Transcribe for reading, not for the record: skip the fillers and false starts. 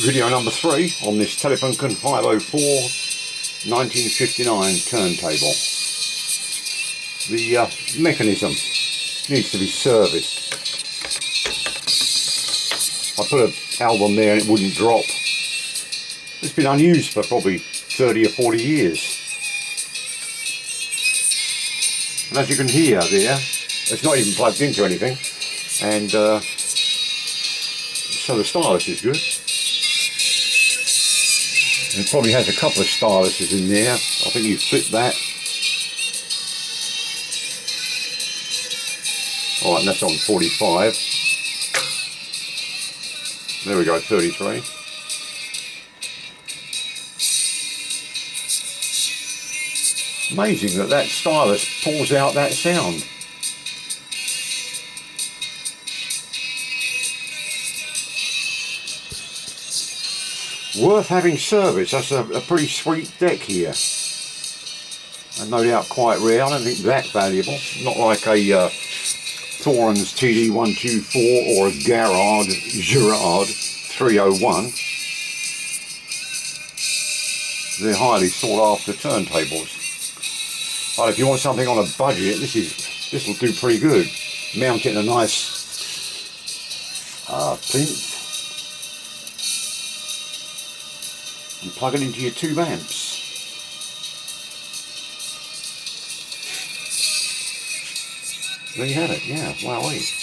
Video number 3 on this Telefunken 504 1959 turntable. The mechanism needs to be serviced. I put an album there and it wouldn't drop. It's been unused for probably 30 or 40 years. And as you can hear there, it's not even plugged into anything, and so the stylus is good. It probably has a couple of styluses in there. I think you flip that. Alright, and that's on 45. There we go, 33. Amazing that that stylus pulls out that sound. Worth having service. That's a pretty sweet deck here, and no doubt quite rare. I don't think that valuable. Not like a Thorin's TD124 or a Garrard 301. They're highly sought after turntables. But if you want something on a budget, this will do pretty good. Mount it in a nice plinth and plug it into your tube amps. There you have it. Yeah, wowee.